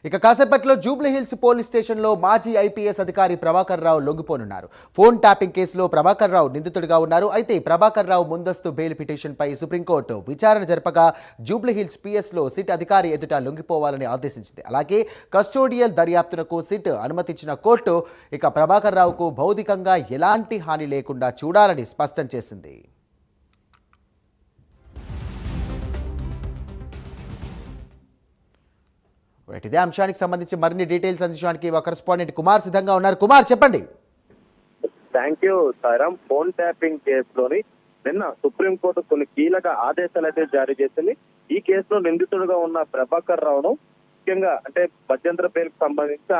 ఇక కాసేపట్లో Jubilee hills police స్టేషన్లో మాజీ ఐపీఎస్ అధికారి ప్రభాకర్ రావు లొంగిపోనున్నారు. ఫోన్ ట్యాపింగ్ కేసులో ప్రభాకర్ రావు నిందితుడిగా ఉన్నారు. అయితే ప్రభాకర్ రావు ముందస్తు బెయిల్ పిటిషన్పై సుప్రీంకోర్టు విచారణ జరపగా జూబ్లీ హిల్స్ పిఎస్లో సిట్ అధికారి ఎదుట లొంగిపోవాలని ఆదేశించింది. అలాగే కస్టోడియల్ దర్యాప్తునకు సిట్ అనుమతించిన కోర్టు ఇక ప్రభాకర్ రావుకు భౌతికంగా ఎలాంటి హాని లేకుండా చూడాలని స్పష్టం చేసింది. ఇదే అంశానికి సంబంధించి మరిన్ని డీటెయిల్స్ అందించడానికి మా కరెస్పాండెంట్ కుమార్ సిద్ధంగా ఉన్నారు. కుమార్, చెప్పండి. Thank you Sairam. Phone tapping కేసులోని నిన్న సుప్రీంకోర్టు కొన్ని కీలక ఆదేశాలు అయితే జారీ చేసింది. ఈ కేసులో నిందితుడుగా ఉన్న ప్రభాకర్ రావును ముఖ్యంగా అంటే మధ్యంతర బెయిల్కి సంబంధించి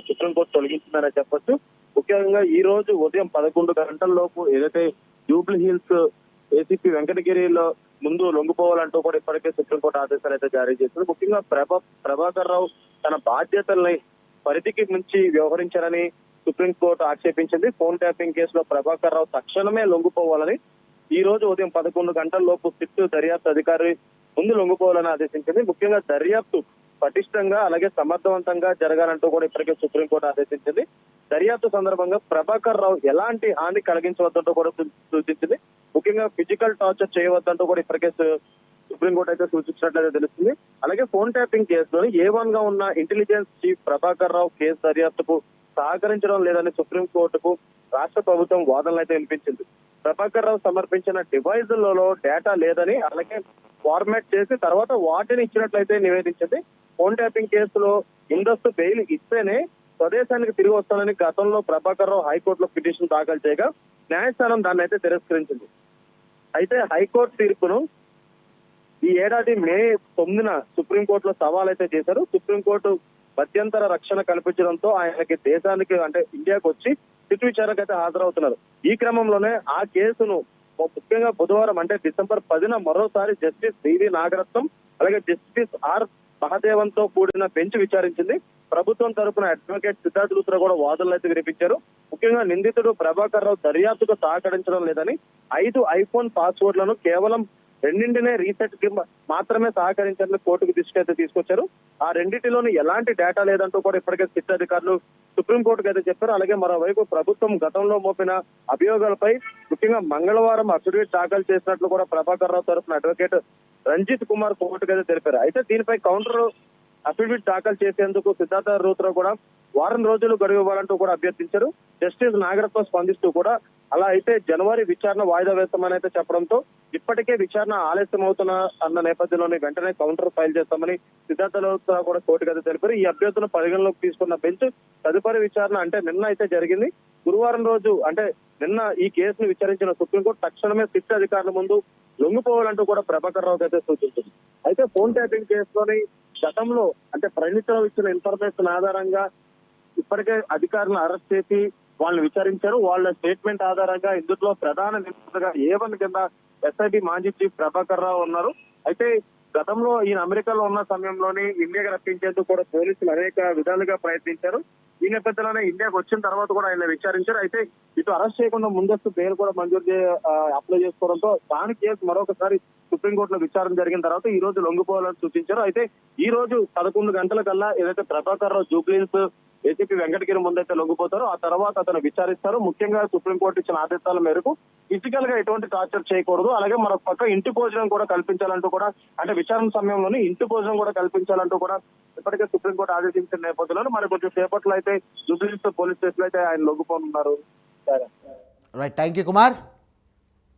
సుప్రీంకోర్టు తొలగించిందనే చెప్పొచ్చు. ముఖ్యంగా ఈ రోజు ఉదయం 11 గంటల లోపు ఏదైతే జూబ్లీ హిల్స్ ఏసీపీ వెంకటగిరిలో ముందు లొంగిపోవాలంటూ కూడా ఇప్పటికే సుప్రీంకోర్టు ఆదేశాలు అయితే జారీ చేసింది. ముఖ్యంగా ప్రభాకర్ రావు తన బాధ్యతల్ని పరిధికి మించి వ్యవహరించారని సుప్రీంకోర్టు ఆక్షేపించింది. ఫోన్ ట్యాపింగ్ కేసులో ప్రభాకర్ రావు తక్షణమే లొంగిపోవాలని ఈ రోజు ఉదయం 11 గంటల లోపు సిట్ దర్యాప్తు అధికారి ముందు లొంగిపోవాలని ఆదేశించింది. ముఖ్యంగా దర్యాప్తు పటిష్టంగా అలాగే సమర్థవంతంగా జరగాలంటూ కూడా ఇప్పటికే సుప్రీంకోర్టు ఆదేశించింది. దర్యాప్తు సందర్భంగా ప్రభాకర్ రావు ఎలాంటి హాని కలిగించవద్దంటూ కూడా సూచించింది. ముఖ్యంగా ఫిజికల్ టార్చర్ చేయవద్దంటూ కూడా ఇప్పటికే సుప్రీంకోర్టు అయితే సూచించినట్లయితే తెలుస్తుంది. అలాగే ఫోన్ ట్యాపింగ్ కేసులోని A1 గా ఉన్న intelligence chief Prabhakar Rao case దర్యాప్తుకు సహకరించడం లేదని సుప్రీంకోర్టుకు రాష్ట్ర ప్రభుత్వం వాదనలు అయితే వినిపించింది. ప్రభాకర్ రావు సమర్పించిన డివైజులలో డేటా లేదని అలాగే ఫార్మాట్ చేసి తర్వాత వాటిని ఇచ్చినట్లయితే నివేదించింది. ఫోన్ ట్యాపింగ్ కేసులో ముందస్తు బెయిల్ ఇస్తేనే స్వదేశానికి తిరిగి వస్తానని గతంలో ప్రభాకర్ రావు హైకోర్టులో పిటిషన్ దాఖలు చేయగా న్యాయస్థానం దాన్ని అయితే తిరస్కరించింది. అయితే హైకోర్టు తీర్పును ఈ ఏడాది మే 9న సుప్రీంకోర్టులో సవాల్ అయితే చేశారు. సుప్రీంకోర్టు మధ్యంతర రక్షణ కల్పించడంతో ఆయనకి దేశానికి అంటే ఇండియాకు వచ్చి సిట్ విచారణకు అయితే హాజరవుతున్నారు. ఈ క్రమంలోనే ఆ కేసును ముఖ్యంగా బుధవారం అంటే డిసెంబర్ 10న మరోసారి జస్టిస్ బివి నాగరత్నం అలాగే జస్టిస్ ఆర్ మహదేవన్ తో కూడిన బెంచ్ విచారించింది. ప్రభుత్వం తరపున అడ్వకేట్ సిద్ధార్థ్ లూత్రా కూడా వాదనలు అయితే వినిపించారు. ముఖ్యంగా నిందితుడు ప్రభాకర్ రావు దర్యాప్తుకు సహకరించడం లేదని 5 ఐఫోన్ పాస్వర్డ్లను కేవలం రెండింటినే రీసెట్ కి మాత్రమే సహకరించాలని కోర్టుకు దృష్టి అయితే తీసుకొచ్చారు. ఆ రెండింటిలోని ఎలాంటి డేటా లేదంటూ కూడా ఇప్పటికే సిట్ అధికారులు సుప్రీంకోర్టుకు అయితే చెప్పారు. అలాగే మరోవైపు ప్రభుత్వం గతంలో మోపిన అభియోగాలపై ముఖ్యంగా మంగళవారం అఫిడవిట్ దాఖలు చేసినట్లు కూడా ప్రభాకర్ రావు తరఫున అడ్వకేట్ రంజిత్ కుమార్ కోర్టుకు అయితే తెలిపారు. అయితే దీనిపై కౌంటర్ అఫిడవిట్ దాఖలు చేసేందుకు సిద్ధార్థ లూత్రా కూడా వారం రోజులు గడువు ఇవ్వాలంటూ కూడా అభ్యర్థించారు. జస్టిస్ నాగరత్నం స్పందిస్తూ కూడా అలా అయితే జనవరి విచారణ వాయిదా వేస్తామని అయితే చెప్పడంతో ఇప్పటికే విచారణ ఆలస్యం అవుతున్న అన్న నేపథ్యంలోనే వెంటనే కౌంటర్ ఫైల్ చేస్తామని సిద్ధార్థ లూత్రా కూడా కోర్టుకు అయితే తెలిపారు. ఈ అభ్యర్థులను పరిగణలోకి తీసుకున్న బెంచ్ తదుపరి విచారణ అంటే నిన్న అయితే జరిగింది. గురువారం రోజు అంటే నిన్న ఈ కేసును విచారించిన సుప్రీంకోర్టు తక్షణమే సిట్ అధికారుల ముందు లొంగిపోవాలంటూ కూడా ప్రభాకర్ రావు అయితే సూచించింది. అయితే ఫోన్ ట్యాపింగ్ కేసులోని గతంలో అంటే ప్రభుత్వం ఇచ్చిన ఇన్ఫర్మేషన్ ఆధారంగా ఇప్పటికే అధికారులను అరెస్ట్ చేసి వాళ్ళని విచారించారు. వాళ్ళ స్టేట్మెంట్ ఆధారంగా ఇందులో ప్రధాన నిందితులుగా A1 కింద SIB మాజీ చీఫ్ ప్రభాకర్ రావు ఉన్నారు. అయితే గతంలో ఈయన అమెరికాలో ఉన్న సమయంలోని ఇండియాకి రప్పించేందుకు కూడా పోలీసులు అనేక విధాలుగా ప్రయత్నించారు. ఈ నేపథ్యంలోనే ఇండియాకి వచ్చిన తర్వాత కూడా ఆయన విచారించారు. అయితే ఇటు అరెస్ట్ చేయకుండా ముందస్తు బెయిల్ కూడా మంజూరు అప్లై చేసుకోవడంతో దాని కేసు మరొకసారి సుప్రీంకోర్టులో విచారణ జరిగిన తర్వాత ఈ రోజు లొంగిపోవాలని సూచించారు. అయితే ఈ రోజు 11 గంటల కల్లా ఏదైతే Prabhakar Rao Jubilee hills ACP Venkatagiri ముందైతే లొంగిపోతారో ఆ తర్వాత అతను విచారిస్తారు. ముఖ్యంగా సుప్రీంకోర్టు ఇచ్చిన ఆదేశాల మేరకు ఫిజికల్ గా ఎటువంటి టార్చర్ చేయకూడదు, అలాగే మరొక పక్క ఇంటి భోజనం కూడా కల్పించాలంటూ కూడా అంటే విచారణ సమయంలోనే ఇంటి భోజనం కూడా కల్పించాలంటూ కూడా ఇప్పటికే సుప్రీంకోర్టు ఆదేశించిన నేపథ్యంలో మరి కొంచెం సేపట్లో అయితే జూబ్లీ హిల్స్ పోలీస్ స్టేషన్ అయితే ఆయన లొంగిపోనున్నారు. Right, thank you Kumar.